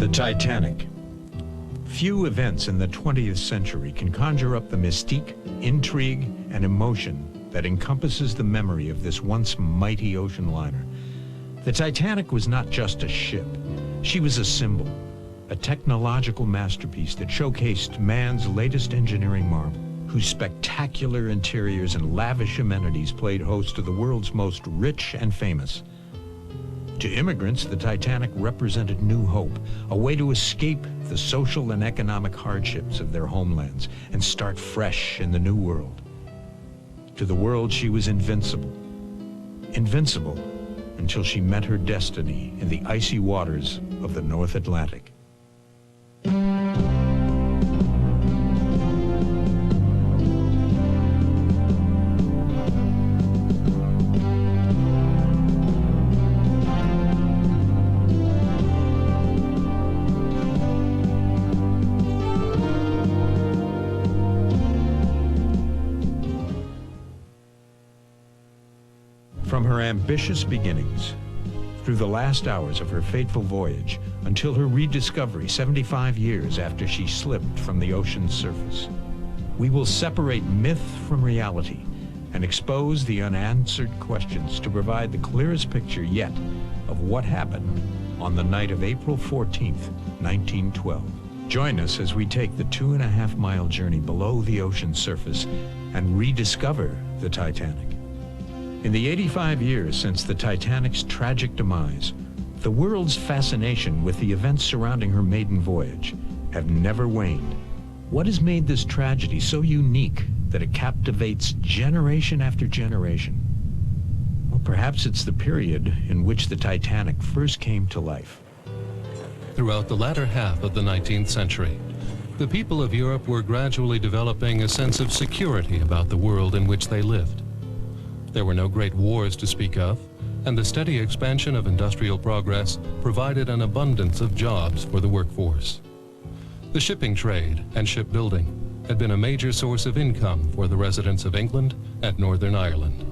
The Titanic. Few events in the 20th century can conjure up the mystique, intrigue, and emotion that encompasses the memory of this once mighty ocean liner. The Titanic was not just a ship. She was a symbol, a technological masterpiece that showcased man's latest engineering marvel, whose spectacular interiors and lavish amenities played host to the world's most rich and famous. To immigrants, the Titanic represented new hope, a way to escape the social and economic hardships of their homelands and start fresh in the new world. To the world, she was invincible. Invincible until she met her destiny in the icy waters of the North Atlantic. From her ambitious beginnings, through the last hours of her fateful voyage, until her rediscovery 75 years after she slipped from the ocean's surface, we will separate myth from reality and expose the unanswered questions to provide the clearest picture yet of what happened on the night of April 14th, 1912. Join us as we take the 2.5-mile journey below the ocean's surface and rediscover the Titanic. In the 85 years since the Titanic's tragic demise, the world's fascination with the events surrounding her maiden voyage have never waned. What has made this tragedy so unique that it captivates generation after generation? Well, perhaps it's the period in which the Titanic first came to life. Throughout the latter half of the 19th century, the people of Europe were gradually developing a sense of security about the world in which they lived. There were no great wars to speak of, and the steady expansion of industrial progress provided an abundance of jobs for the workforce. The shipping trade and shipbuilding had been a major source of income for the residents of England and Northern Ireland.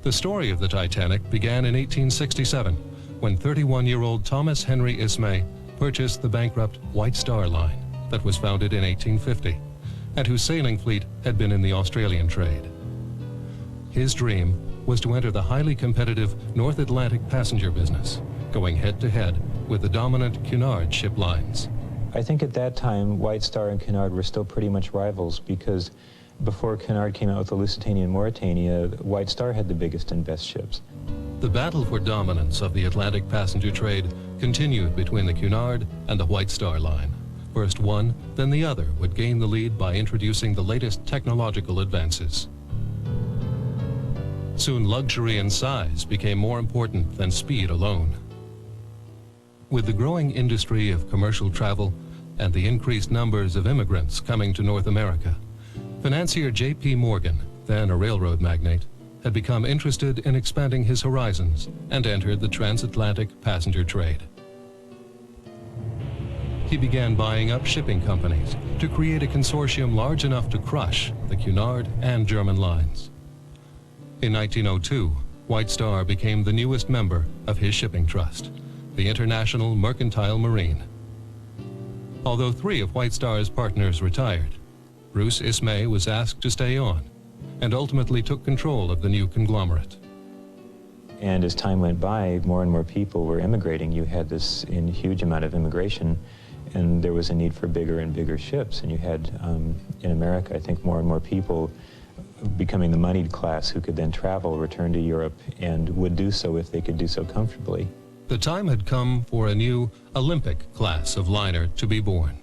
The story of the Titanic began in 1867, when 31-year-old Thomas Henry Ismay purchased the bankrupt White Star Line that was founded in 1850, and whose sailing fleet had been in the Australian trade. His dream was to enter the highly competitive North Atlantic passenger business, going head-to-head with the dominant Cunard ship lines. I think at that time, White Star and Cunard were still pretty much rivals, because before Cunard came out with the Lusitania and Mauretania, White Star had the biggest and best ships. The battle for dominance of the Atlantic passenger trade continued between the Cunard and the White Star Line. First one, then the other would gain the lead by introducing the latest technological advances. Soon luxury and size became more important than speed alone. With the growing industry of commercial travel and the increased numbers of immigrants coming to North America, financier J.P. Morgan, then a railroad magnate, had become interested in expanding his horizons and entered the transatlantic passenger trade. He began buying up shipping companies to create a consortium large enough to crush the Cunard and German lines. In 1902, White Star became the newest member of his shipping trust, the International Mercantile Marine. Although 3 of White Star's partners retired, Bruce Ismay was asked to stay on and ultimately took control of the new conglomerate. And as time went by, more and more people were immigrating. You had this huge amount of immigration, and there was a need for bigger and bigger ships. And you had, in America, I think more and more people becoming the moneyed class who could then travel, return to Europe, and would do so if they could do so comfortably. The time had come for a new Olympic class of liner to be born.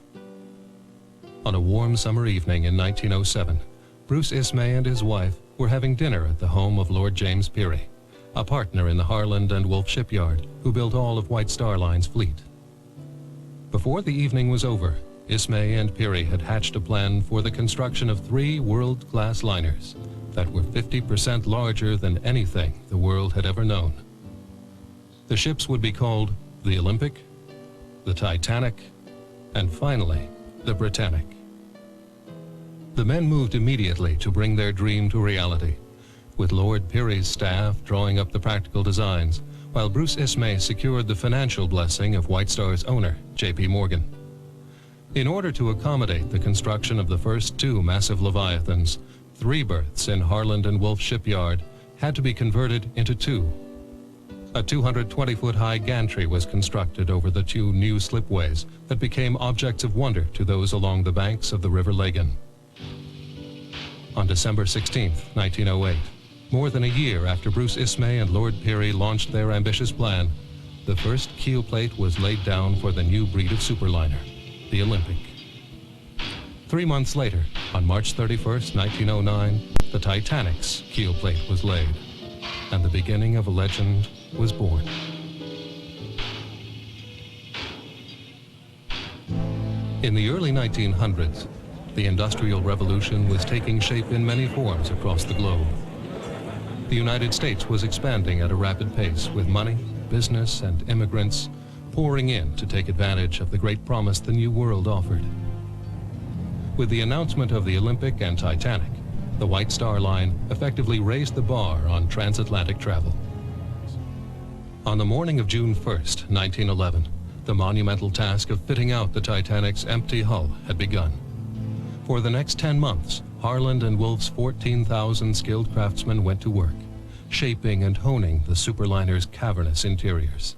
On a warm summer evening in 1907, Bruce Ismay and his wife were having dinner at the home of Lord James Peary, a partner in the Harland and Wolff shipyard who built all of White Star Line's fleet. Before the evening was over, Ismay and Peary had hatched a plan for the construction of 3 world-class liners that were 50% larger than anything the world had ever known. The ships would be called the Olympic, the Titanic, and finally, the Britannic. The men moved immediately to bring their dream to reality, with Lord Peary's staff drawing up the practical designs, while Bruce Ismay secured the financial blessing of White Star's owner, J.P. Morgan. In order to accommodate the construction of the first two massive leviathans, 3 berths in Harland and Wolff shipyard had to be converted into 2. A 220-foot-high gantry was constructed over the 2 new slipways that became objects of wonder to those along the banks of the River Lagan. On December 16, 1908, more than a year after Bruce Ismay and Lord Peary launched their ambitious plan, the first keel plate was laid down for the new breed of superliner, the Olympic. 3 months later, on March 31, 1909, the Titanic's keel plate was laid, and the beginning of a legend was born. In the early 1900s, the Industrial Revolution was taking shape in many forms across the globe. The United States was expanding at a rapid pace with money, business, and immigrants pouring in to take advantage of the great promise the New World offered. With the announcement of the Olympic and Titanic, the White Star Line effectively raised the bar on transatlantic travel. On the morning of June 1, 1911, the monumental task of fitting out the Titanic's empty hull had begun. For the next 10 months, Harland and Wolff's 14,000 skilled craftsmen went to work, shaping and honing the superliner's cavernous interiors.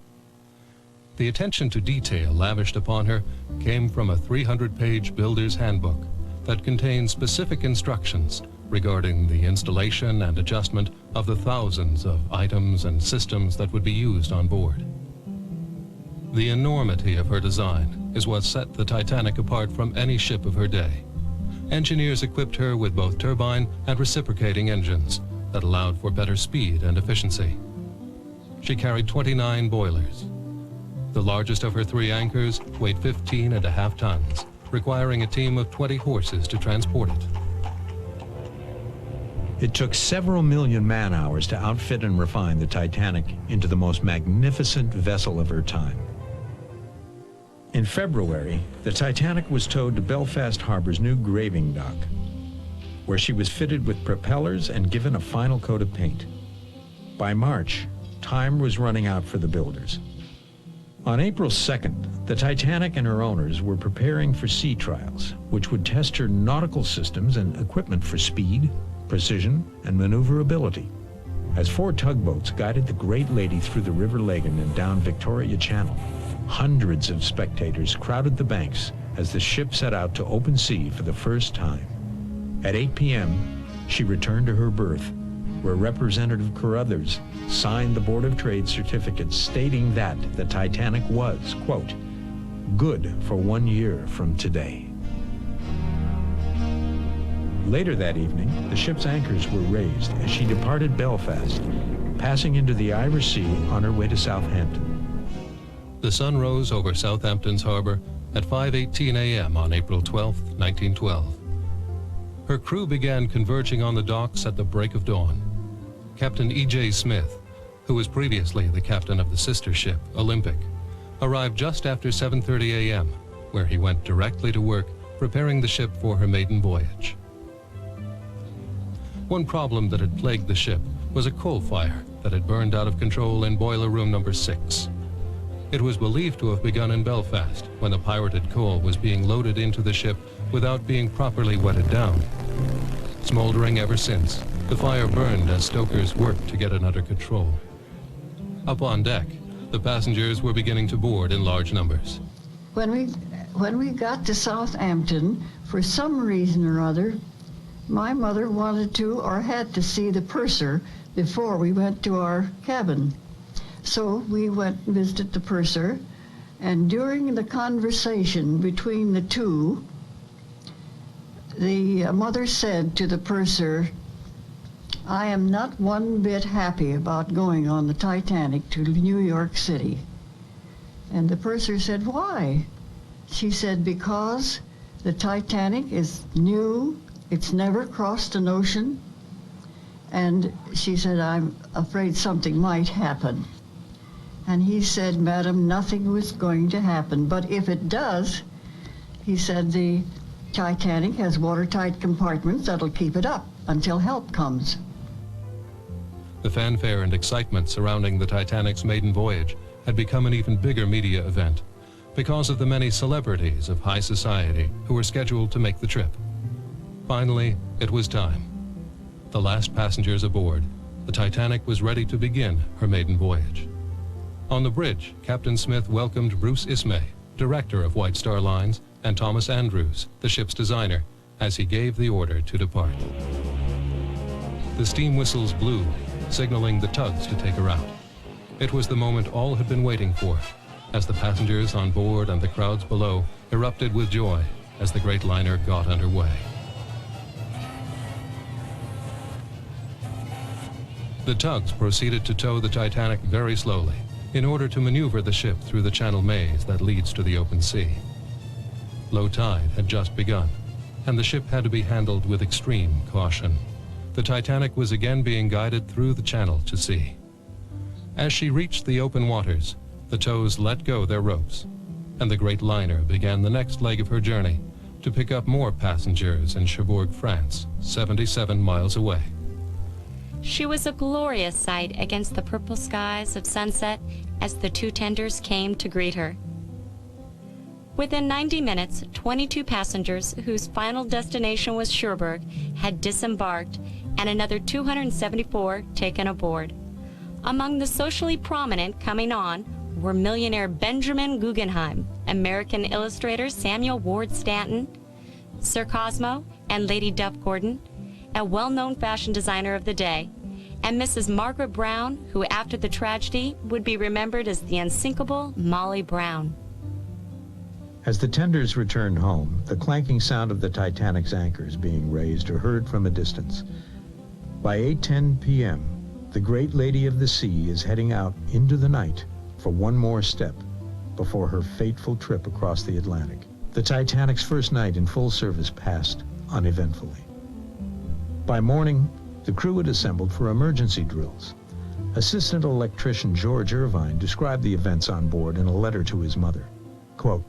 The attention to detail lavished upon her came from a 300-page builder's handbook that contained specific instructions regarding the installation and adjustment of the thousands of items and systems that would be used on board. The enormity of her design is what set the Titanic apart from any ship of her day. Engineers equipped her with both turbine and reciprocating engines that allowed for better speed and efficiency. She carried 29 boilers. The largest of her 3 anchors weighed 15.5 tons, requiring a team of 20 horses to transport it. It took several million man-hours to outfit and refine the Titanic into the most magnificent vessel of her time. In February, the Titanic was towed to Belfast Harbour's new graving dock, where she was fitted with propellers and given a final coat of paint. By March, time was running out for the builders. On April 2nd, the Titanic and her owners were preparing for sea trials, which would test her nautical systems and equipment for speed, precision, and maneuverability. As 4 tugboats guided the great lady through the River Lagan and down Victoria Channel, hundreds of spectators crowded the banks as the ship set out to open sea for the first time. At 8 p.m., she returned to her berth, where Representative Carruthers signed the Board of Trade certificate stating that the Titanic was, quote, good for 1 year from today. Later that evening, the ship's anchors were raised as she departed Belfast, passing into the Irish Sea on her way to Southampton. The sun rose over Southampton's harbor at 5:18 a.m. on April 12, 1912. Her crew began converging on the docks at the break of dawn. Captain E.J. Smith, who was previously the captain of the sister ship, Olympic, arrived just after 7:30 a.m., where he went directly to work preparing the ship for her maiden voyage. One problem that had plagued the ship was a coal fire that had burned out of control in boiler room number 6. It was believed to have begun in Belfast when the pirated coal was being loaded into the ship without being properly wetted down. Smoldering ever since, the fire burned as stokers worked to get it under control. Up on deck, the passengers were beginning to board in large numbers. When we got to Southampton, for some reason or other, my mother wanted to or had to see the purser before we went to our cabin. So we went and visited the purser, and during the conversation between the two, the mother said to the purser, I am not one bit happy about going on the Titanic to New York City. And the purser said, why? She said, because the Titanic is new, it's never crossed an ocean, and she said, I'm afraid something might happen. And he said, Madam, nothing was going to happen, but if it does, he said, the Titanic has watertight compartments that'll keep it up until help comes. The fanfare and excitement surrounding the Titanic's maiden voyage had become an even bigger media event because of the many celebrities of high society who were scheduled to make the trip. Finally, it was time. The last passengers aboard, the Titanic was ready to begin her maiden voyage. On the bridge, Captain Smith welcomed Bruce Ismay, director of White Star Lines, and Thomas Andrews, the ship's designer, as he gave the order to depart. The steam whistles blew, signaling the tugs to take her out. It was the moment all had been waiting for, as the passengers on board and the crowds below erupted with joy as the great liner got underway. The tugs proceeded to tow the Titanic very slowly in order to maneuver the ship through the channel maze that leads to the open sea. Low tide had just begun, and the ship had to be handled with extreme caution. The Titanic was again being guided through the channel to sea. As she reached the open waters, the tows let go their ropes, and the great liner began the next leg of her journey to pick up more passengers in Cherbourg, France, 77 miles away. She was a glorious sight against the purple skies of sunset as the two tenders came to greet her. Within 90 minutes, 22 passengers whose final destination was Cherbourg had disembarked and another 274 taken aboard. Among the socially prominent coming on were millionaire Benjamin Guggenheim, American illustrator Samuel Ward Stanton, Sir Cosmo and Lady Duff Gordon, a well-known fashion designer of the day, and Mrs. Margaret Brown, who after the tragedy would be remembered as the unsinkable Molly Brown. As the tenders returned home, the clanking sound of the Titanic's anchors being raised are heard from a distance. By 8:10 p.m., the great lady of the sea is heading out into the night for one more step before her fateful trip across the Atlantic. The Titanic's first night in full service passed uneventfully. By morning, the crew had assembled for emergency drills. Assistant electrician George Irvine described the events on board in a letter to his mother. Quote,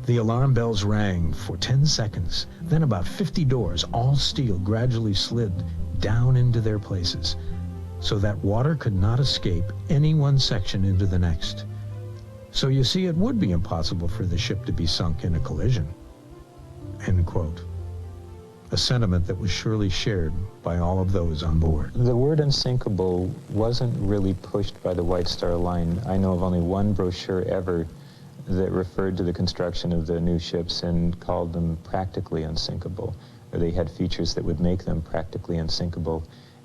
"The alarm bells rang for 10 seconds. Then about 50 doors, all steel, gradually slid down into their places, so that water could not escape any one section into the next. So you see, it would be impossible for the ship to be sunk in a collision." End quote. A sentiment that was surely shared by all of those on board. The word unsinkable wasn't really pushed by the White Star Line. I know of only one brochure ever that referred to the construction of the new ships and called them practically unsinkable, or they had features that would make them practically unsinkable.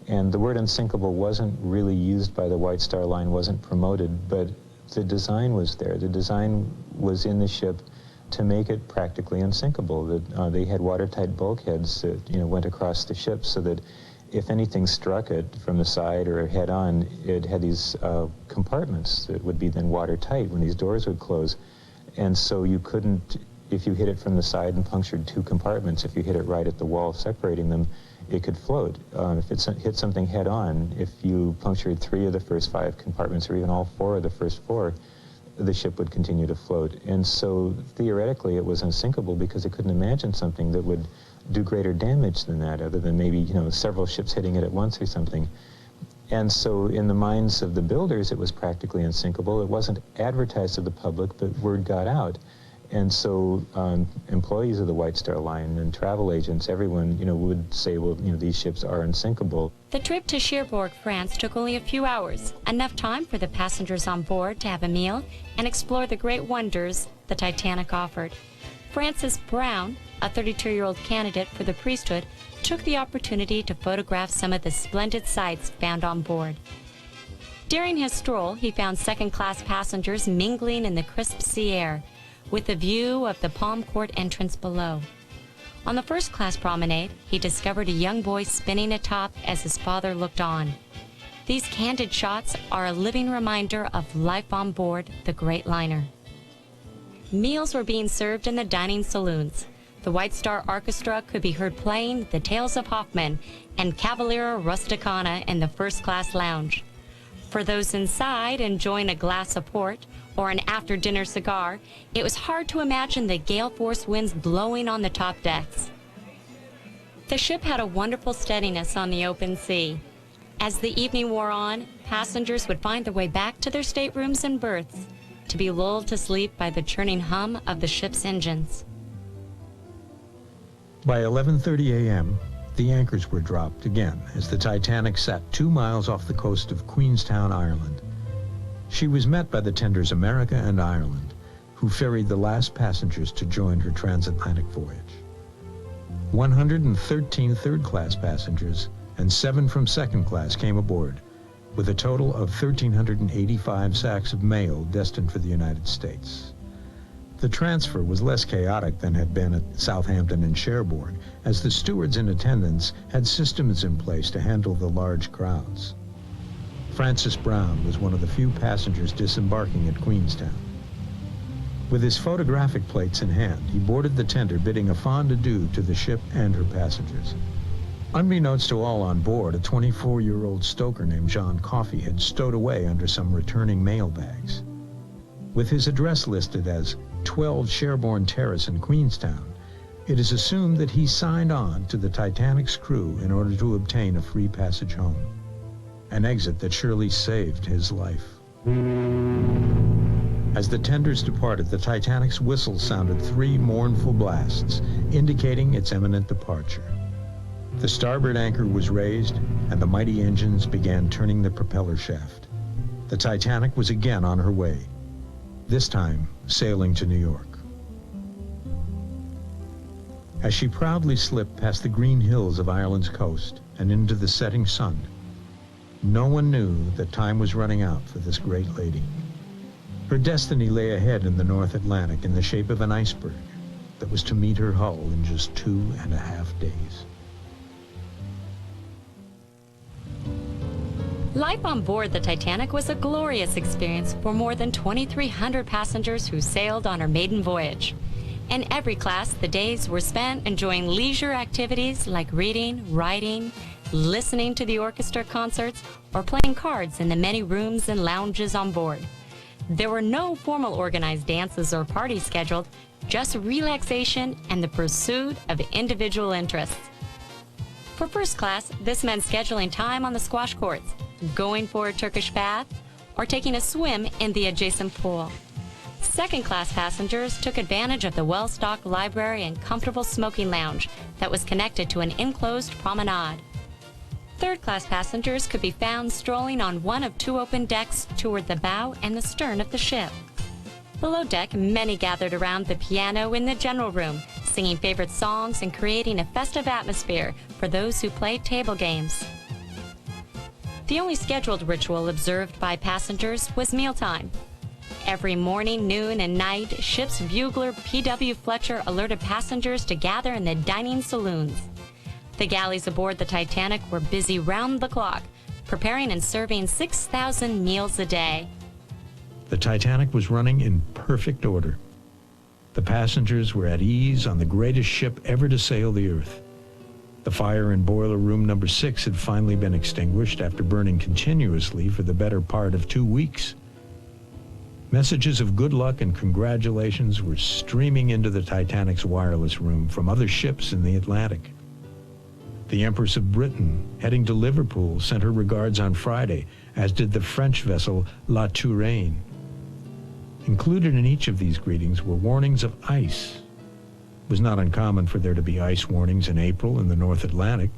And the word unsinkable wasn't really used by the White Star Line, wasn't promoted, but the design was there. The design was in the ship to make it practically unsinkable. That they had watertight bulkheads that went across the ship so that if anything struck it from the side or head on, it had these compartments that would be then watertight when these doors would close. And so you couldn't, if you hit it from the side and punctured 2 compartments, if you hit it right at the wall separating them, it could float. If it hit something head on, if you punctured 3 of the first 5 compartments or even all 4 of the first 4, the ship would continue to float. And so theoretically it was unsinkable because it couldn't imagine something that would do greater damage than that, other than maybe several ships hitting it at once or something. And so in the minds of the builders it was practically unsinkable. It wasn't advertised to the public, but word got out. And so employees of the White Star Line and travel agents, everyone, would say, well, these ships are unsinkable. The trip to Cherbourg, France took only a few hours, enough time for the passengers on board to have a meal and explore the great wonders the Titanic offered. Francis Brown, a 32-year-old candidate for the priesthood, took the opportunity to photograph some of the splendid sights found on board. During his stroll, he found second-class passengers mingling in the crisp sea air, with a view of the Palm Court entrance below. On the first-class promenade, he discovered a young boy spinning atop as his father looked on. These candid shots are a living reminder of life on board the great liner. Meals were being served in the dining saloons. The White Star Orchestra could be heard playing The Tales of Hoffmann and Cavalleria Rusticana in the first-class lounge. For those inside enjoying a glass of port or an after-dinner cigar, it was hard to imagine the gale-force winds blowing on the top decks. The ship had a wonderful steadiness on the open sea. As the evening wore on, passengers would find their way back to their staterooms and berths to be lulled to sleep by the churning hum of the ship's engines. By 11:30 a.m., the anchors were dropped again as the Titanic sat 2 miles off the coast of Queenstown, Ireland. She was met by the tenders America and Ireland, who ferried the last passengers to join her transatlantic voyage. 113 third-class passengers and 7 from second class came aboard, with a total of 1,385 sacks of mail destined for the United States. The transfer was less chaotic than had been at Southampton and Cherbourg, as the stewards in attendance had systems in place to handle the large crowds. Francis Brown was one of the few passengers disembarking at Queenstown. With his photographic plates in hand, he boarded the tender, bidding a fond adieu to the ship and her passengers. Unbeknownst to all on board, a 24-year-old stoker named John Coffey had stowed away under some returning mail bags. With his address listed as 12 Cherbourg Terrace in Queenstown, it is assumed that he signed on to the Titanic's crew in order to obtain a free passage home, an exit that surely saved his life. As the tenders departed, the Titanic's whistle sounded 3 mournful blasts, indicating its imminent departure. The starboard anchor was raised, and the mighty engines began turning the propeller shaft. The Titanic was again on her way, this time sailing to New York. As she proudly slipped past the green hills of Ireland's coast and into the setting sun, no one knew that time was running out for this great lady. Her destiny lay ahead in the North Atlantic in the shape of an iceberg that was to meet her hull in just 2.5 days. Life on board the Titanic was a glorious experience for more than 2,300 passengers who sailed on her maiden voyage. In every class, the days were spent enjoying leisure activities like reading, writing, listening to the orchestra concerts, or playing cards in the many rooms and lounges on board. There were no formal organized dances or parties scheduled, just relaxation and the pursuit of individual interests. For first class, this meant scheduling time on the squash courts, going for a Turkish bath, or taking a swim in the adjacent pool. Second-class passengers took advantage of the well-stocked library and comfortable smoking lounge that was connected to an enclosed promenade. Third-class passengers could be found strolling on one of 2 open decks toward the bow and the stern of the ship. Below deck, many gathered around the piano in the general room, singing favorite songs and creating a festive atmosphere for those who played table games. The only scheduled ritual observed by passengers was mealtime. Every morning, noon, and night, ship's bugler P.W. Fletcher alerted passengers to gather in the dining saloons. The galleys aboard the Titanic were busy round the clock, preparing and serving 6,000 meals a day. The Titanic was running in perfect order. The passengers were at ease on the greatest ship ever to sail the earth. The fire in boiler room number 6 had finally been extinguished after burning continuously for the better part of 2 weeks. Messages of good luck and congratulations were streaming into the Titanic's wireless room from other ships in the Atlantic. The Empress of Britain, heading to Liverpool, sent her regards on Friday, as did the French vessel La Touraine. Included in each of these greetings were warnings of ice. It was not uncommon for there to be ice warnings in April in the North Atlantic.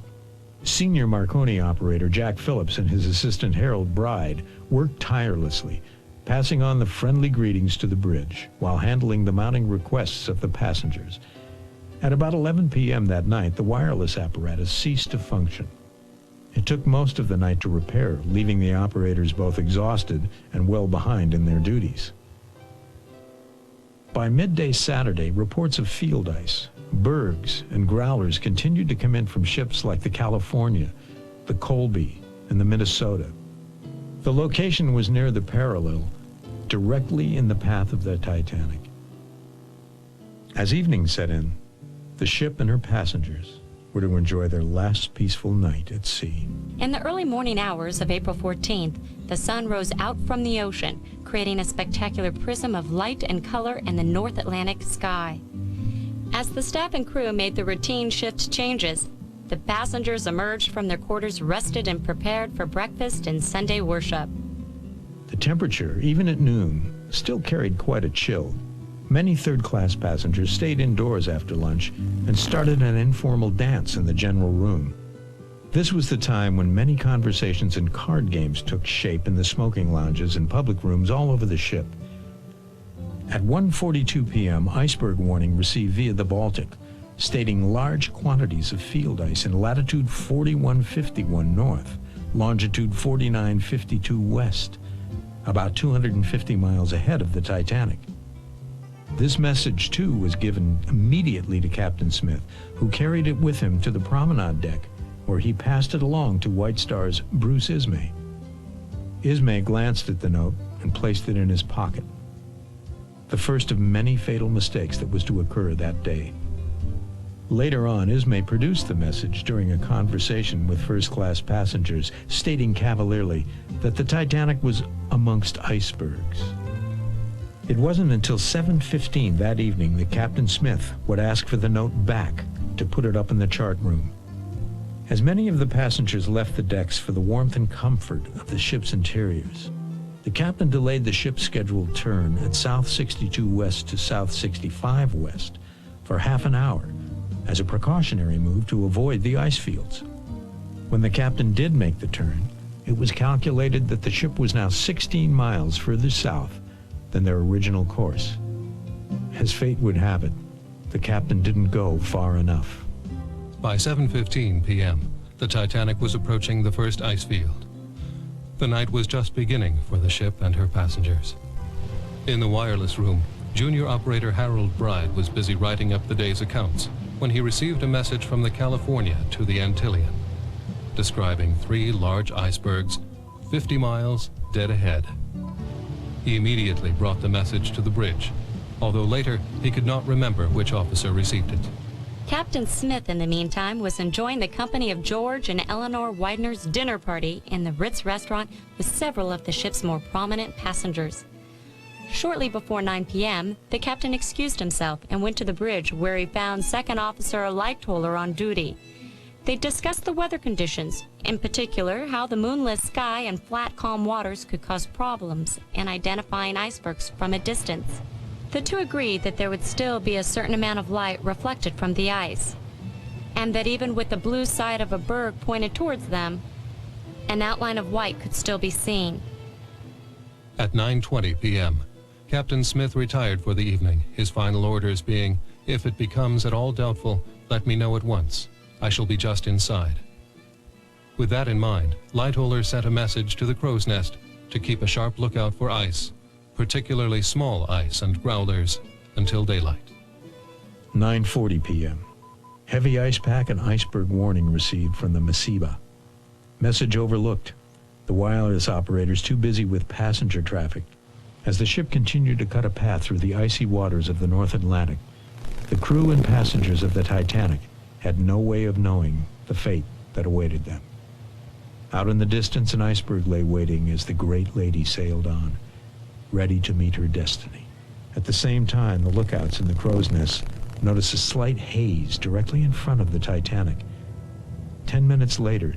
Senior Marconi operator Jack Phillips and his assistant Harold Bride worked tirelessly, passing on the friendly greetings to the bridge while handling the mounting requests of the passengers. At about 11 p.m. that night, the wireless apparatus ceased to function. It took most of the night to repair, leaving the operators both exhausted and well behind in their duties. By midday Saturday, reports of field ice, bergs, and growlers continued to come in from ships like the California, the Colby, and the Minnesota. The location was near the parallel, directly in the path of the Titanic. As evening set in, the ship and her passengers were to enjoy their last peaceful night at sea. In the early morning hours of April 14th, the sun rose out from the ocean, creating a spectacular prism of light and color in the North Atlantic sky. As the staff and crew made the routine shift changes, the passengers emerged from their quarters rested and prepared for breakfast and Sunday worship. The temperature, even at noon, still carried quite a chill. Many third-class passengers stayed indoors after lunch and started an informal dance in the general room. This was the time when many conversations and card games took shape in the smoking lounges and public rooms all over the ship. At 1:42 p.m., iceberg warning received via the Baltic, stating large quantities of field ice in latitude 4151 north, longitude 4952 west, about 250 miles ahead of the Titanic. This message, too, was given immediately to Captain Smith, who carried it with him to the promenade deck, where he passed it along to White Star's Bruce Ismay. Ismay glanced at the note and placed it in his pocket. The first of many fatal mistakes that was to occur that day. Later on, Ismay produced the message during a conversation with first-class passengers, stating cavalierly that the Titanic was amongst icebergs. It wasn't until 7:15 that evening that Captain Smith would ask for the note back to put it up in the chart room. As many of the passengers left the decks for the warmth and comfort of the ship's interiors, the captain delayed the ship's scheduled turn at South 62 West to South 65 West for half an hour as a precautionary move to avoid the ice fields. When the captain did make the turn, it was calculated that the ship was now 16 miles further south than their original course. As fate would have it, the captain didn't go far enough. By 7:15 p.m., the Titanic was approaching the first ice field. The night was just beginning for the ship and her passengers. In the wireless room, junior operator Harold Bride was busy writing up the day's accounts when he received a message from the California to the Antillean, describing 3 large icebergs, 50 miles dead ahead. He immediately brought the message to the bridge, although later he could not remember which officer received it. Captain Smith, in the meantime, was enjoying the company of George and Eleanor Widener's dinner party in the Ritz restaurant with several of the ship's more prominent passengers. Shortly before 9 p.m., the captain excused himself and went to the bridge, where he found Second Officer Lightoller on duty. They discussed the weather conditions, in particular how the moonless sky and flat, calm waters could cause problems in identifying icebergs from a distance. The two agreed that there would still be a certain amount of light reflected from the ice, and that even with the blue side of a berg pointed towards them, an outline of white could still be seen. At 9:20 p.m., Captain Smith retired for the evening, his final orders being, "If it becomes at all doubtful, let me know at once. I shall be just inside." With that in mind, Lightoller sent a message to the crow's nest to keep a sharp lookout for ice, particularly small ice and growlers, until daylight. 9:40 p.m. Heavy ice pack and iceberg warning received from the Masiba. Message overlooked. The wireless operators too busy with passenger traffic. As the ship continued to cut a path through the icy waters of the North Atlantic, the crew and passengers of the Titanic had no way of knowing the fate that awaited them. Out in the distance, an iceberg lay waiting as the great lady sailed on, ready to meet her destiny. At the same time, the lookouts in the crow's nest noticed a slight haze directly in front of the Titanic. 10 minutes later,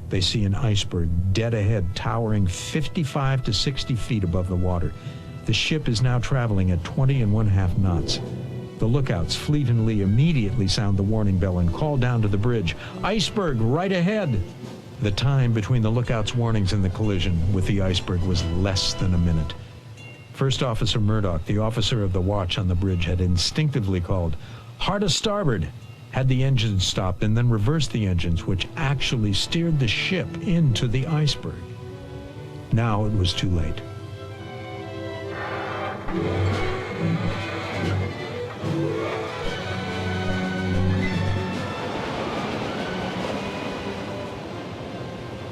they see an iceberg dead ahead, towering 55 to 60 feet above the water. The ship is now traveling at 20 1/2 knots. The lookouts, Fleet and Lee, immediately sound the warning bell and call down to the bridge, "Iceberg right ahead!" The time between the lookout's warnings and the collision with the iceberg was less than a minute. First Officer Murdoch, the officer of the watch on the bridge, had instinctively called, "Hard a starboard!" had the engines stopped and then reversed the engines, which actually steered the ship into the iceberg. Now it was too late.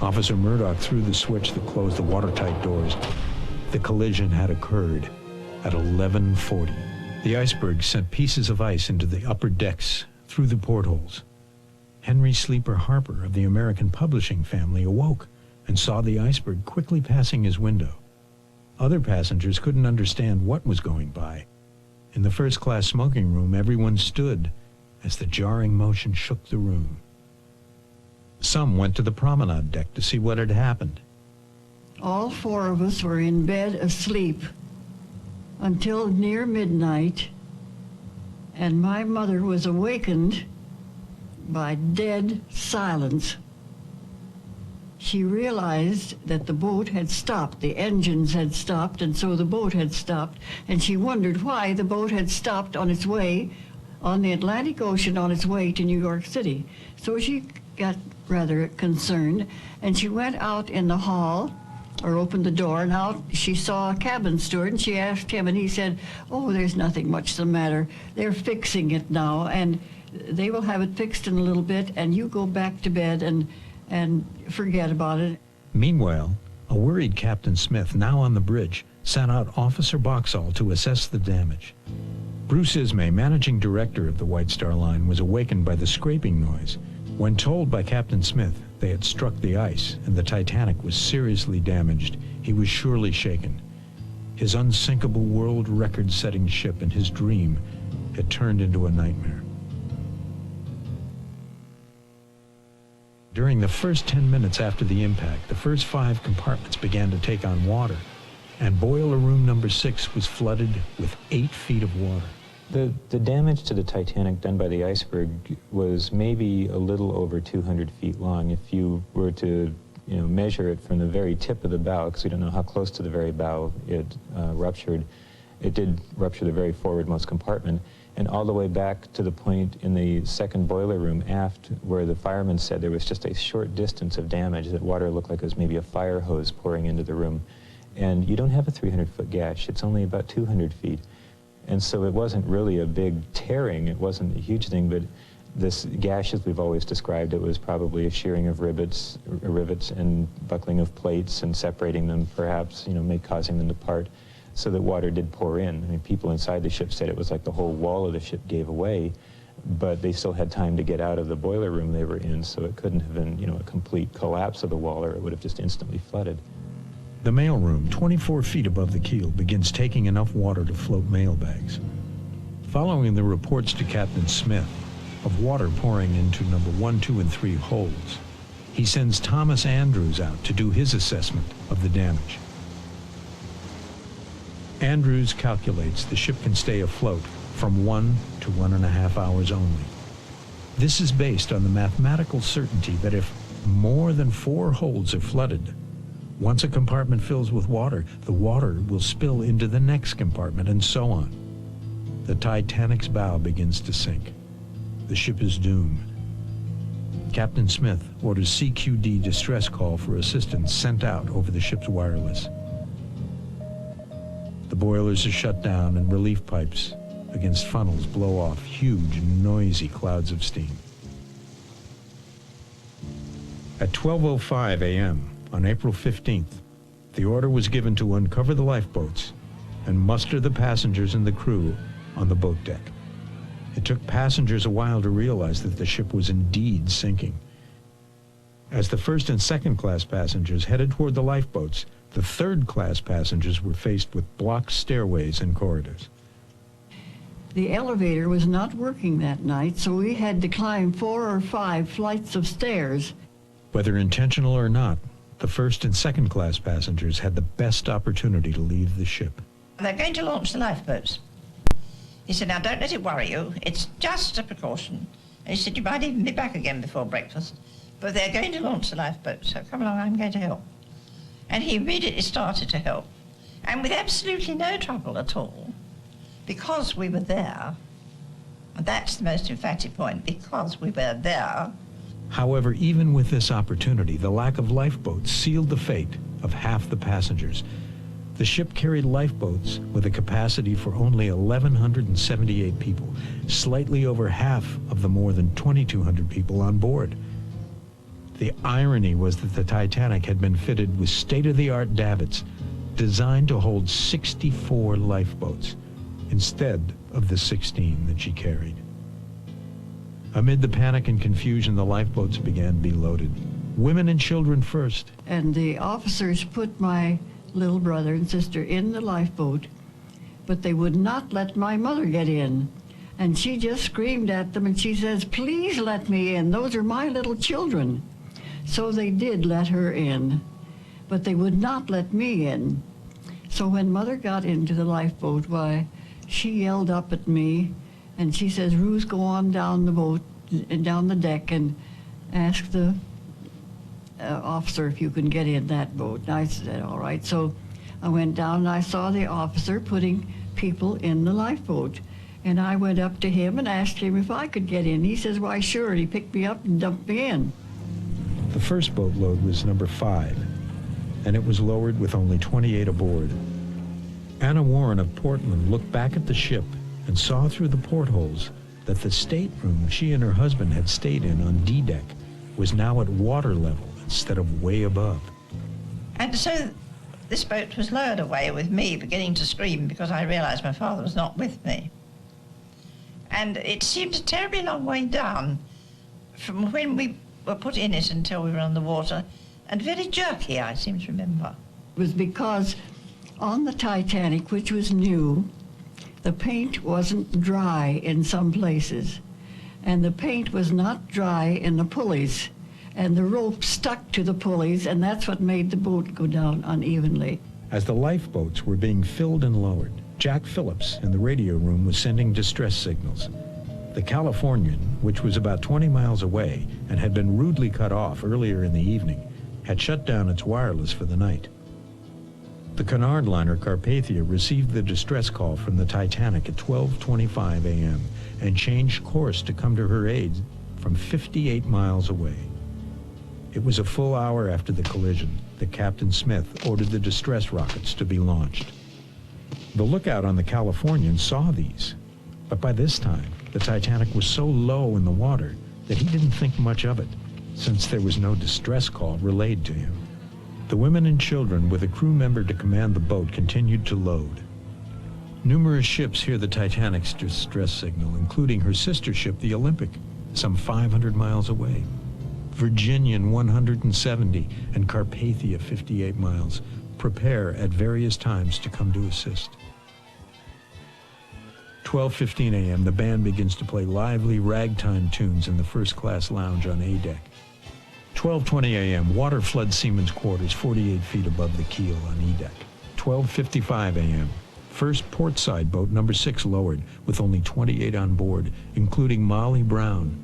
Officer Murdoch threw the switch that closed the watertight doors. The collision had occurred at 11:40. The iceberg sent pieces of ice into the upper decks through the portholes. Henry Sleeper Harper of the American publishing family awoke and saw the iceberg quickly passing his window. Other passengers couldn't understand what was going by. In the first-class smoking room, everyone stood as the jarring motion shook the room. Some went to the promenade deck to see what had happened. All four of us were in bed asleep until near midnight, and my mother was awakened by dead silence. She realized that the boat had stopped, the engines had stopped, and so the boat had stopped, and she wondered why the boat had stopped on its way on the Atlantic Ocean on its way to New York City. So she got rather concerned, and she went out in the hall, or opened the door, and out she saw a cabin steward, and she asked him, and he said, "Oh, there's nothing much the matter. They're fixing it now, and they will have it fixed in a little bit, and you go back to bed and forget about it." Meanwhile, a worried Captain Smith, now on the bridge, sent out Officer Boxall to assess the damage. Bruce Ismay, managing director of the White Star Line, was awakened by the scraping noise. When told by Captain Smith they had struck the ice and the Titanic was seriously damaged, he was surely shaken. His unsinkable world record-setting ship and his dream had turned into a nightmare. During the first 10 minutes after the impact, the first 5 compartments began to take on water, and boiler room number 6 was flooded with 8 feet of water. The damage to the Titanic done by the iceberg was maybe a little over 200 feet long. If you were to measure it from the very tip of the bow, because we don't know how close to the very bow it ruptured, it did rupture the very forwardmost compartment, and all the way back to the point in the second boiler room aft where the firemen said there was just a short distance of damage, that water looked like it was maybe a fire hose pouring into the room. And you don't have a 300-foot gash, it's only about 200 feet. And so it wasn't really a big tearing, it wasn't a huge thing, but this gash, as we've always described it, was probably a shearing of rivets and buckling of plates and separating them, perhaps, causing them to part, so that water did pour in. I mean, people inside the ship said it was like the whole wall of the ship gave away, but they still had time to get out of the boiler room they were in, so it couldn't have been, a complete collapse of the wall, or it would have just instantly flooded. The mailroom, 24 feet above the keel, begins taking enough water to float mail bags. Following the reports to Captain Smith of water pouring into number 1, 2, and 3 holds, he sends Thomas Andrews out to do his assessment of the damage. Andrews calculates the ship can stay afloat from 1 to 1.5 hours only. This is based on the mathematical certainty that if more than 4 holds are flooded, once a compartment fills with water, the water will spill into the next compartment, and so on. The Titanic's bow begins to sink. The ship is doomed. Captain Smith orders CQD distress call for assistance sent out over the ship's wireless. The boilers are shut down, and relief pipes against funnels blow off huge, noisy clouds of steam. At 12:05 a.m., on April 15th, the order was given to uncover the lifeboats and muster the passengers and the crew on the boat deck. It took passengers a while to realize that the ship was indeed sinking. As the first and second class passengers headed toward the lifeboats, the third class passengers were faced with blocked stairways and corridors. The elevator was not working that night, so we had to climb 4 or 5 flights of stairs. Whether intentional or not, the first and second class passengers had the best opportunity to leave the ship. They're going to launch the lifeboats. He said, "Now don't let it worry you. It's just a precaution." And he said, "You might even be back again before breakfast. But they're going to launch the lifeboats, so come along, I'm going to help." And he immediately started to help. And with absolutely no trouble at all, because we were there. And that's the most emphatic point, because we were there. However, even with this opportunity, the lack of lifeboats sealed the fate of half the passengers. The ship carried lifeboats with a capacity for only 1,178 people, slightly over half of the more than 2,200 people on board. The irony was that the Titanic had been fitted with state-of-the-art davits designed to hold 64 lifeboats instead of the 16 that she carried. Amid the panic and confusion, the lifeboats began to be loaded. Women and children first. And the officers put my little brother and sister in the lifeboat, but they would not let my mother get in. And she just screamed at them, and she says, "Please let me in. Those are my little children." So they did let her in, but they would not let me in. So when Mother got into the lifeboat, why, she yelled up at me, and she says, Ruth, go on down the boat, down the deck, and ask the officer if you can get in that boat. And I said, all right. So I went down and I saw the officer putting people in the lifeboat. And I went up to him and asked him if I could get in. He says, why, sure. And he picked me up and dumped me in. The first boatload was number 5, and it was lowered with only 28 aboard. Anna Warren of Portland looked back at the ship and saw through the portholes that the stateroom she and her husband had stayed in on D-deck was now at water level instead of way above. And so this boat was lowered away with me beginning to scream because I realized my father was not with me. And it seemed a terribly long way down from when we were put in it until we were on the water, and very jerky, I seem to remember. It was because on the Titanic, which was new, the paint wasn't dry in some places, and the paint was not dry in the pulleys, and the rope stuck to the pulleys, and that's what made the boat go down unevenly. As the lifeboats were being filled and lowered, Jack Phillips in the radio room was sending distress signals. The Californian, which was about 20 miles away and had been rudely cut off earlier in the evening, had shut down its wireless for the night. The Cunard liner Carpathia received the distress call from the Titanic at 12:25 a.m. and changed course to come to her aid from 58 miles away. It was a full hour after the collision that Captain Smith ordered the distress rockets to be launched. The lookout on the Californian saw these, but by this time, the Titanic was so low in the water that he didn't think much of it, since there was no distress call relayed to him. The women and children with a crew member to command the boat continued to load. Numerous ships hear the Titanic's distress signal, including her sister ship, the Olympic, some 500 miles away. Virginian 170 and Carpathia 58 miles prepare at various times to come to assist. 12:15 a.m., the band begins to play lively ragtime tunes in the first-class lounge on A-deck. 12:20 a.m., water floods Seaman's quarters 48 feet above the keel on E-deck. 12:55 a.m., first portside boat number 6 lowered with only 28 on board, including Molly Brown.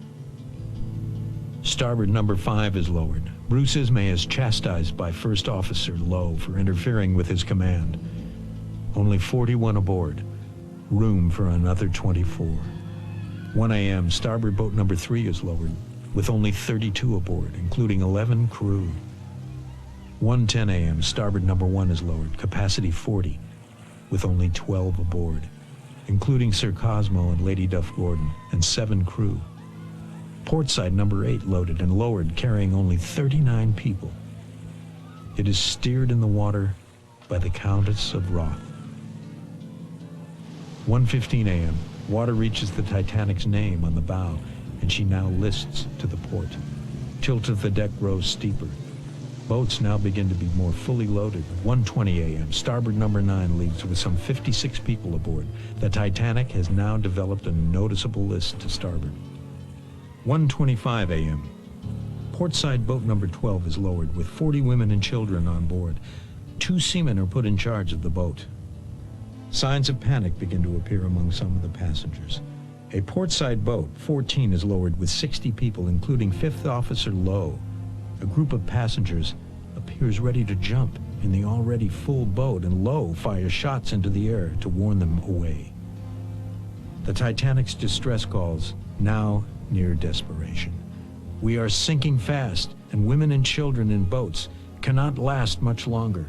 Starboard number 5 is lowered. Bruce Ismay is chastised by First Officer Lowe for interfering with his command. Only 41 aboard. Room for another 24. 1 a.m., starboard boat number 3 is lowered, with only 32 aboard, including 11 crew. 1:10 a.m., starboard number 1 is lowered, capacity 40, with only 12 aboard, including Sir Cosmo and Lady Duff Gordon, and 7 crew. Portside number 8 loaded and lowered, carrying only 39 people. It is steered in the water by the Countess of Roth. 1:15 a.m., water reaches the Titanic's name on the bow, and she now lists to the port. Tilt of the deck grows steeper. Boats now begin to be more fully loaded. 1:20 a.m., starboard number 9 leaves with some 56 people aboard. The Titanic has now developed a noticeable list to starboard. 1:25 a.m., portside boat number 12 is lowered with 40 women and children on board. 2 seamen are put in charge of the boat. Signs of panic begin to appear among some of the passengers. A portside boat, 14, is lowered with 60 people, including 5th Officer Lowe. A group of passengers appears ready to jump in the already full boat, and Lowe fires shots into the air to warn them away. The Titanic's distress calls now near desperation. We are sinking fast, and women and children in boats cannot last much longer.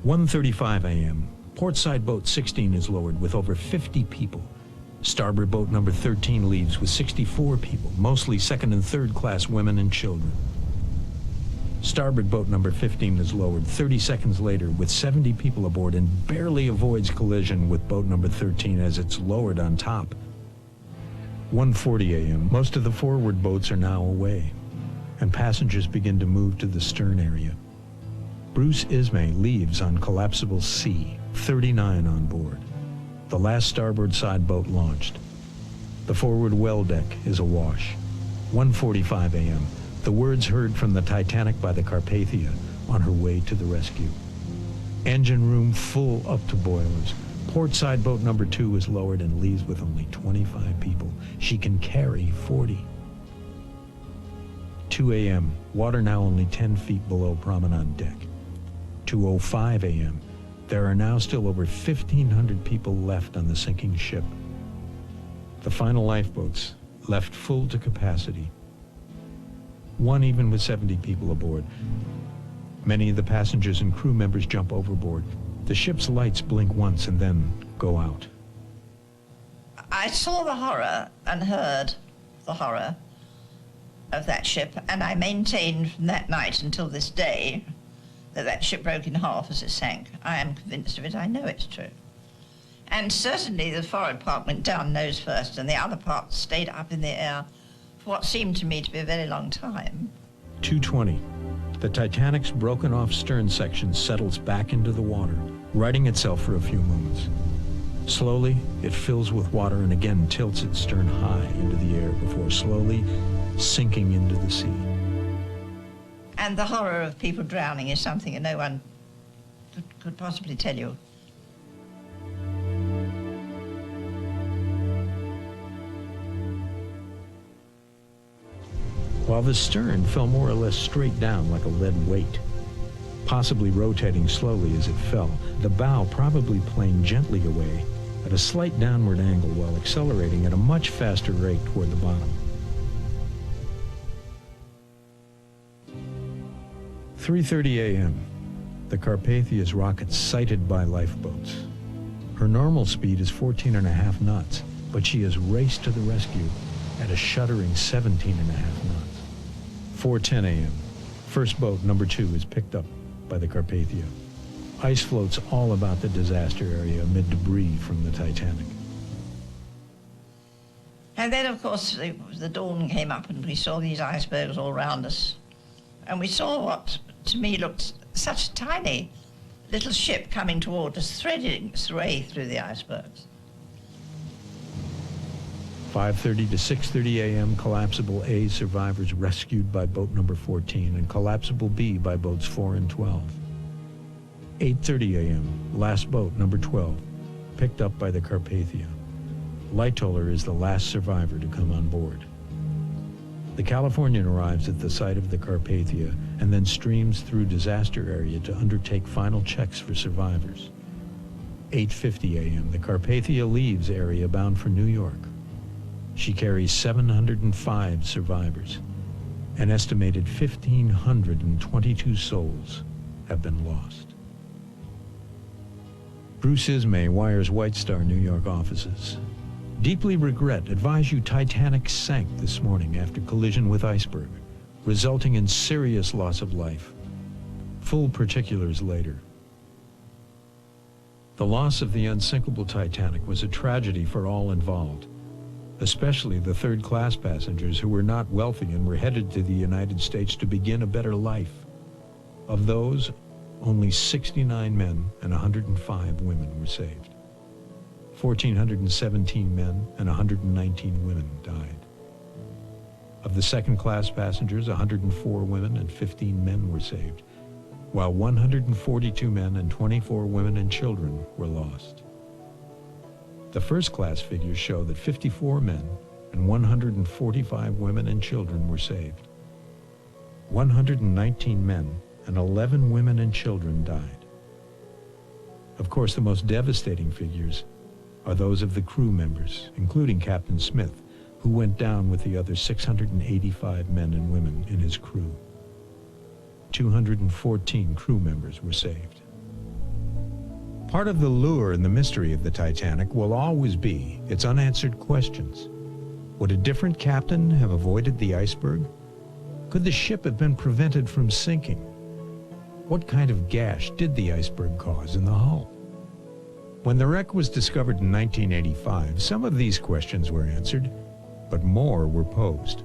1:35 a.m., portside boat 16 is lowered with over 50 people. Starboard boat number 13 leaves with 64 people, mostly second and third class women and children. Starboard boat number 15 is lowered 30 seconds later with 70 people aboard and barely avoids collision with boat number 13 as it's lowered on top. 1:40 a.m., most of the forward boats are now away, and passengers begin to move to the stern area. Bruce Ismay leaves on collapsible C, 39 on board. The last starboard side boat launched. The forward well deck is awash. 1:45 a.m., The words heard from the Titanic by the Carpathia on her way to the rescue. Engine room full up to boilers. Port side boat number 2 is lowered and leaves with only 25 people. She can carry 40. 2 a.m. Water now only 10 feet below promenade deck. 2:05 a.m. There are now still over 1,500 people left on the sinking ship. The final lifeboats left full to capacity. One even with 70 people aboard. Many of the passengers and crew members jump overboard. The ship's lights blink once and then go out. I saw the horror and heard the horror of that ship, and I maintained from that night until this day that that ship broke in half as it sank. I am convinced of it. I know it's true. And certainly the forward part went down nose first, and the other part stayed up in the air for what seemed to me to be a very long time. 2:20. The Titanic's broken off stern section settles back into the water, righting itself for a few moments. Slowly, it fills with water and again tilts its stern high into the air before slowly sinking into the sea. And the horror of people drowning is something that no one could possibly tell you. While the stern fell more or less straight down like a lead weight, possibly rotating slowly as it fell, the bow probably planed gently away at a slight downward angle while accelerating at a much faster rate toward the bottom. 3:30 a.m. The Carpathia's rocket sighted by lifeboats. Her normal speed is 14.5 knots, but she has raced to the rescue at a shuddering 17.5 knots. 4:10 a.m. First boat, number 2, is picked up by the Carpathia. Ice floats all about the disaster area amid debris from the Titanic. And then, of course, the dawn came up and we saw these icebergs all around us. And we saw what, to me, looked such a tiny little ship coming toward us, threading its way through the icebergs. 5:30 to 6:30 a.m., collapsible A survivors rescued by boat number 14 and collapsible B by boats 4 and 12. 8:30 a.m., last boat, number 12, picked up by the Carpathia. Lightoller is the last survivor to come on board. The Californian arrives at the site of the Carpathia and then streams through disaster area to undertake final checks for survivors. 8:50 a.m., the Carpathia leaves area bound for New York. She carries 705 survivors. An estimated 1,522 souls have been lost. Bruce Ismay wires White Star New York offices. Deeply regret, advise you Titanic sank this morning after collision with iceberg, resulting in serious loss of life. Full particulars later. The loss of the unsinkable Titanic was a tragedy for all involved, especially the third-class passengers who were not wealthy and were headed to the United States to begin a better life. Of those, only 69 men and 105 women were saved. 1,417 men and 119 women died. Of the second-class passengers, 104 women and 15 men were saved, while 142 men and 24 women and children were lost. The first-class figures show that 54 men and 145 women and children were saved. 119 men and 11 women and children died. Of course, the most devastating figures are those of the crew members, including Captain Smith, who went down with the other 685 men and women in his crew. 214 crew members were saved. Part of the lure and the mystery of the Titanic will always be its unanswered questions. Would a different captain have avoided the iceberg? Could the ship have been prevented from sinking? What kind of gash did the iceberg cause in the hull? When the wreck was discovered in 1985, some of these questions were answered, but more were posed.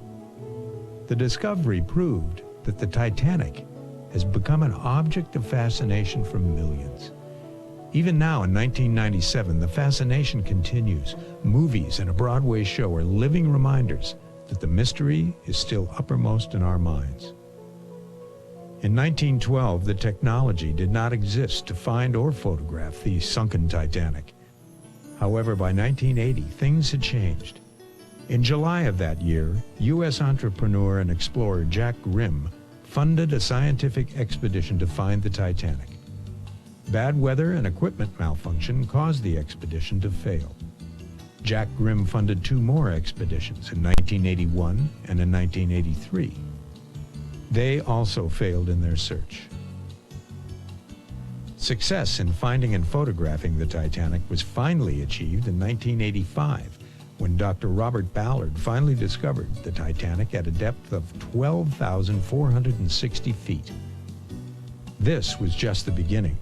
The discovery proved that the Titanic has become an object of fascination for millions. Even now in 1997, the fascination continues. Movies and a Broadway show are living reminders that the mystery is still uppermost in our minds. In 1912, the technology did not exist to find or photograph the sunken Titanic. However, by 1980, things had changed. In July of that year, U.S. entrepreneur and explorer Jack Grimm funded a scientific expedition to find the Titanic. Bad weather and equipment malfunction caused the expedition to fail. Jack Grimm funded 2 more expeditions in 1981 and in 1983. They also failed in their search. Success in finding and photographing the Titanic was finally achieved in 1985, when Dr. Robert Ballard finally discovered the Titanic at a depth of 12,460 feet. This was just the beginning.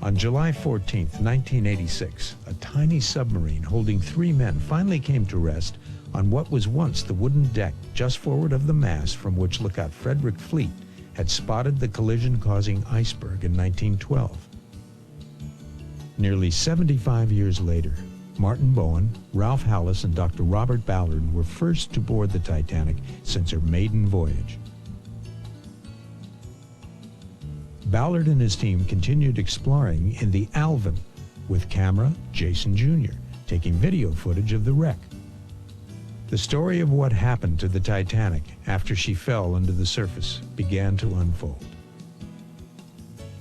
On July 14, 1986, a tiny submarine holding 3 men finally came to rest on what was once the wooden deck just forward of the mast from which lookout Frederick Fleet had spotted the collision-causing iceberg in 1912. Nearly 75 years later, Martin Bowen, Ralph Hallis, and Dr. Robert Ballard were first to board the Titanic since her maiden voyage. Ballard and his team continued exploring in the Alvin with camera Jason Jr., taking video footage of the wreck. The story of what happened to the Titanic after she fell under the surface began to unfold.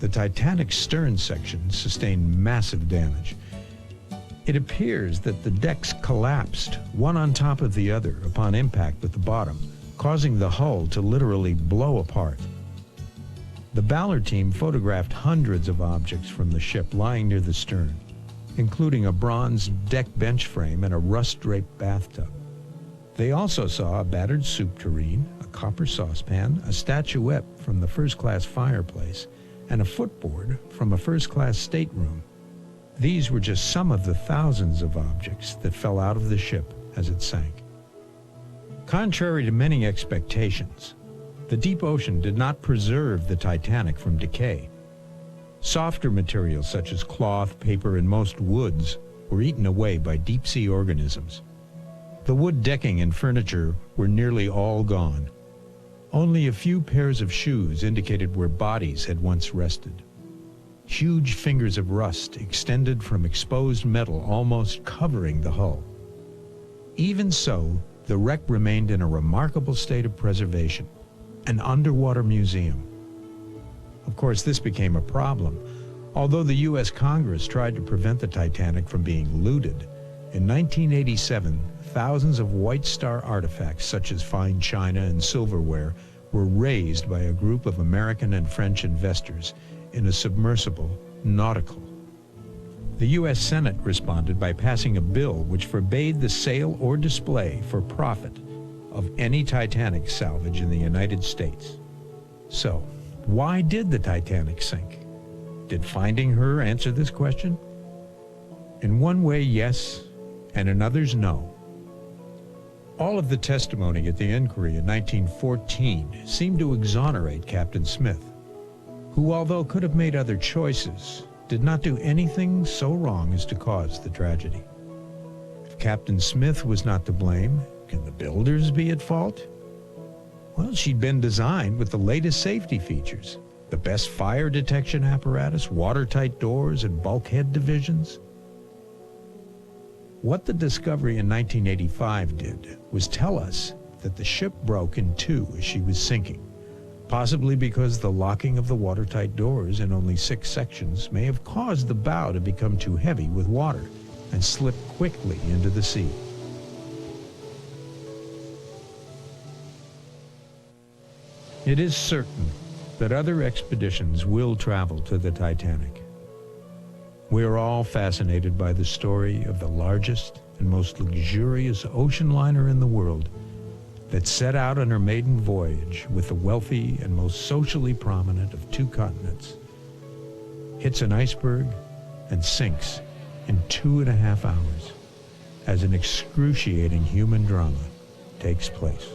The Titanic's stern section sustained massive damage. It appears that the decks collapsed, one on top of the other, upon impact with the bottom, causing the hull to literally blow apart. The Ballard team photographed hundreds of objects from the ship lying near the stern, including a bronze deck bench frame and a rust-draped bathtub. They also saw a battered soup tureen, a copper saucepan, a statuette from the first-class fireplace, and a footboard from a first-class stateroom. These were just some of the thousands of objects that fell out of the ship as it sank. Contrary to many expectations, the deep ocean did not preserve the Titanic from decay. Softer materials such as cloth, paper, and most woods were eaten away by deep-sea organisms. The wood decking and furniture were nearly all gone. Only a few pairs of shoes indicated where bodies had once rested. Huge fingers of rust extended from exposed metal, almost covering the hull. Even so, the wreck remained in a remarkable state of preservation, an underwater museum. Of course, this became a problem. Although the U.S. Congress tried to prevent the Titanic from being looted, in 1987, thousands of White Star artifacts such as fine china and silverware were raised by a group of American and French investors in a submersible nautical. The U.S. Senate responded by passing a bill which forbade the sale or display for profit of any Titanic salvage in the United States. So, why did the Titanic sink? Did finding her answer this question? In one way, yes, and in others, no. All of the testimony at the inquiry in 1914 seemed to exonerate Captain Smith, who, although could have made other choices, did not do anything so wrong as to cause the tragedy. If Captain Smith was not to blame, can the builders be at fault? Well, she'd been designed with the latest safety features, the best fire detection apparatus, watertight doors, and bulkhead divisions. What the discovery in 1985 did was tell us that the ship broke in two as she was sinking, possibly because the locking of the watertight doors in only 6 sections may have caused the bow to become too heavy with water and slip quickly into the sea. It is certain that other expeditions will travel to the Titanic. We are all fascinated by the story of the largest and most luxurious ocean liner in the world that set out on her maiden voyage with the wealthy and most socially prominent of 2 continents, hits an iceberg, and sinks in 2.5 hours as an excruciating human drama takes place.